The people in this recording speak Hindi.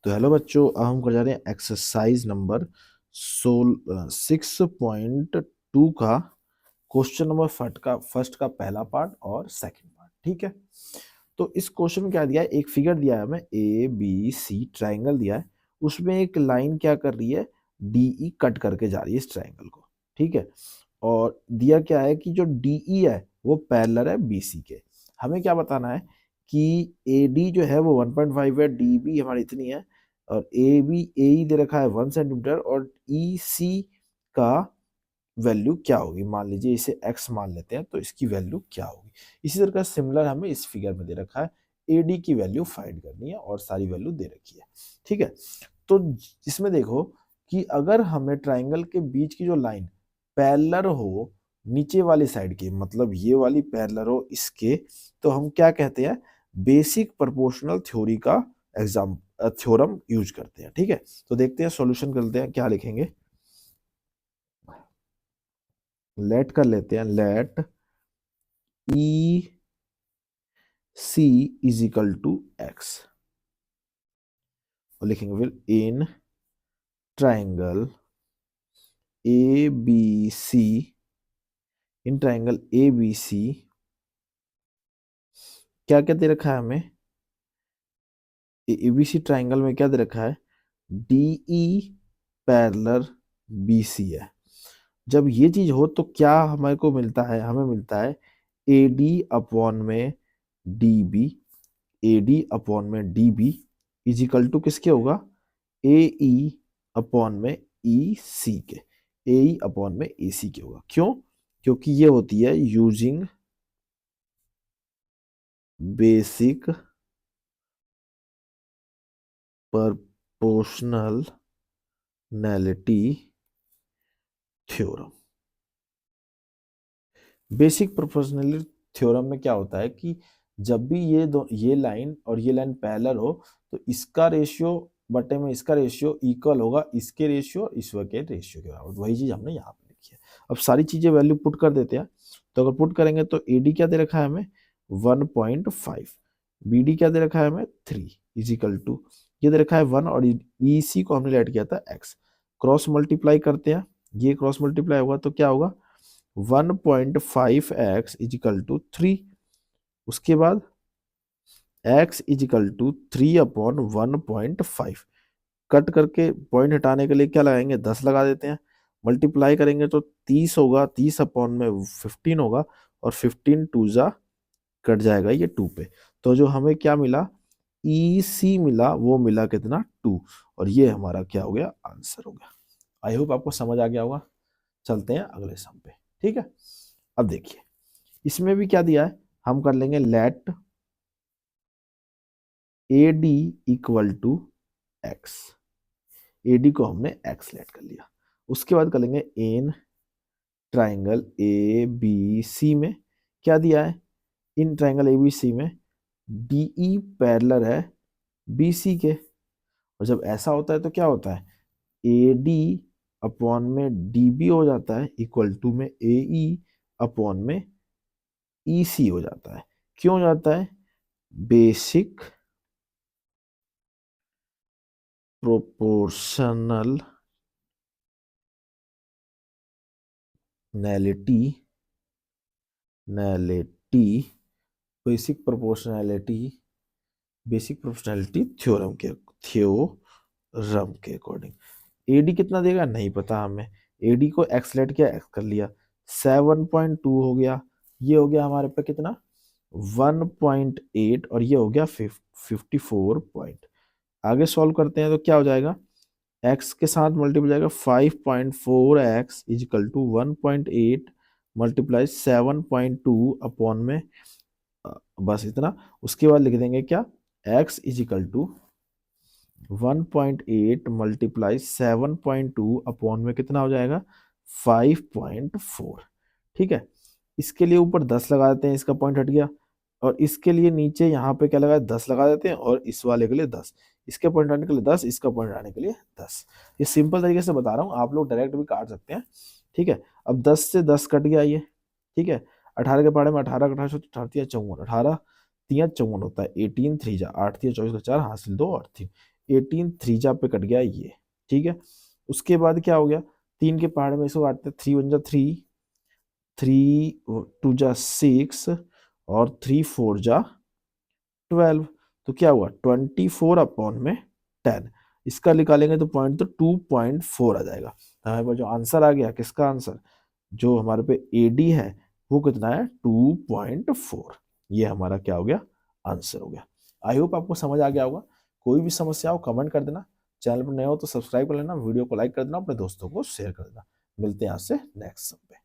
तो हेलो बच्चों, अब हम कर जा रहे हैं एक्सरसाइज नंबर 6.2 का क्वेश्चन नंबर फर्स्ट का पहला पार्ट और सेकंड पार्ट। ठीक है, तो इस क्वेश्चन में क्या दिया है, एक फिगर दिया है हमें, ए बी सी ट्राइंगल दिया है। उसमें एक लाइन क्या कर रही है, डीई कट करके जा रही है इस ट्राइंगल को। ठीक है, और दिया क्या है कि जो डीई है वो पैरेलल है बीसी के। हमें क्या बताना है कि एडी जो है वो 1.5 है, डीबी हमारी इतनी है, और ए दे रखा है 1 सेंटीमीटर, और ई सी का वैल्यू क्या होगी। मान लीजिए इसे एक्स मान लेते हैं, तो इसकी वैल्यू क्या होगी। इसी तरह का सिमिलर हमें इस फिगर में दे रखा है, एडी की वैल्यू फाइंड करनी है और सारी वैल्यू दे रखी है। ठीक है, तो इसमें देखो कि अगर हमें ट्राइंगल के बीच की जो लाइन पैरेलल हो नीचे वाली साइड की, मतलब ये वाली पैरेलल हो इसके, तो हम क्या कहते हैं, बेसिक प्रोपोर्शनल थ्योरी का एग्जाम थ्योरम यूज करते हैं। ठीक है, तो देखते हैं सॉल्यूशन करते हैं, क्या लिखेंगे। लेट कर लेते हैं, let E C is equal to X, और लिखेंगे फिर in triangle A B C, in triangle A B C क्या क्या दे रखा है हमें, एबीसी ट्राइंगल में क्या दे रखा है, डीई पैरेलल बीसी है। जब ये चीज हो तो क्या हमारे को मिलता है, हमें मिलता है एडी अपॉन में डीबी, एडी अपॉन में डीबी इज इक्वल टू किसके होगा, ए ई अपॉन में ई सी के, ए ई अपॉन में ए सी के होगा। क्यों, क्योंकि ये होती है using basic proportionality theorem. Basic proportionality theorem में क्या होता है कि जब भी ये लाइन और ये लाइन पैरेलल हो, तो इसका रेशियो बटे में इसका रेशियो इक्वल होगा इसके रेशियो और इस के रेशियो के बराबर। वही चीज हमने यहाँ पे लिखी है। अब सारी चीजें वैल्यू पुट कर देते हैं, तो अगर पुट करेंगे तो एडी क्या दे रखा है हमें 1.5, बीडी क्या दे रखा है हमें 3 इजिकल टू, ये दे रखा है 1, और ई सी को हमने लेट किया था एक्स। क्रॉस मल्टीप्लाई करते हैं, ये क्रॉस मल्टीप्लाई होगा तो क्या होगा 1.5x इजिकल टू 3। उसके बाद x इजिकल टू 3/1.5, कट करके पॉइंट हटाने के लिए क्या लगाएंगे, 10 लगा देते हैं। मल्टीप्लाई करेंगे तो 30 होगा, 30 अपॉन में 15 होगा, और 15 टू जा कट जाएगा ये 2 पे। तो जो हमें क्या मिला, ई सी मिला, वो मिला कितना 2, और ये हमारा क्या हो गया, आंसर हो गया। आई होप आपको समझ आ गया होगा। चलते हैं अगले सम पे। ठीक है, अब देखिए इसमें भी क्या दिया है, हम कर लेंगे let A D equal to X, A D को हमने एक्स लेट कर लिया। उसके बाद कर लेंगे इन ट्राइंगल ए बी सी में क्या दिया है, इन ट्राइंगल ए बी सी में डीई पैरेलल है बी सी के। और जब ऐसा होता है तो क्या होता है, ए डी अपॉन में डी बी हो जाता है इक्वल टू में ए ई अपॉन में ई सी हो जाता है। क्यों हो जाता है, basic proportional nality nality basic proportionality theorem के अकॉर्डिंग एडी कितना देगा नहीं पता हमें, एडी को एक्स लेट किया, एक्स कर लिया, 7.2 हो गया, ये हो गया हमारे पे कितना 1.8, और ये हो गया 54 पॉइंट। आगे सॉल्व करते हैं तो क्या हो जाएगा, x के साथ मल्टीप्लाई जाएगा 5.4x is equal to 1.8 multiply 7.2 upon में बस इतना। उसके बाद लिख देंगे क्या, x is equal to 1.8 multiply 7.2 upon में कितना हो जाएगा 5.4। ठीक है, इसके लिए ऊपर 10 लगा देते हैं, इसका पॉइंट हट गया, और इसके लिए नीचे यहाँ पे क्या लगाया 10 लगा देते हैं, और इस वाले के लिए 10, इसके पॉइंट आने के लिए 10, इसका पॉइंट आने के लिए 10। ये सिंपल तरीके से बता रहा हूँ, आप लोग डायरेक्ट भी काट सकते हैं। ठीक है, अब 10 से 10 कट गया ये। ठीक है, 18 के पहाड़े में 18 18 54, 18 3 54 होता है, 18 3 जा 8 3 24 का 4 हासिल 2 और 3, 18 3 पे कट गया ये, ठीक है। उसके बाद क्या हो गया, 3 के पहाड़ में इसको काटते, 3 1 जा 3, 3 2 जा 6 और 3 4 जा 12। तो क्या हुआ 24 अपॉन में 10, इसका निकालेंगे तो पॉइंट तो 2.4 आ जाएगा। तो हमारे पास जो आंसर आ गया, किसका आंसर, जो हमारे पे एडी है वो कितना है 2.4। ये हमारा क्या हो गया, आंसर हो गया। आई होप आपको समझ आ गया होगा। कोई भी समस्या हो कमेंट कर देना, चैनल पर नए हो तो सब्सक्राइब कर लेना, वीडियो को लाइक कर देना, अपने दोस्तों को शेयर कर देना। मिलते हैं आपसे नेक्स्ट पे।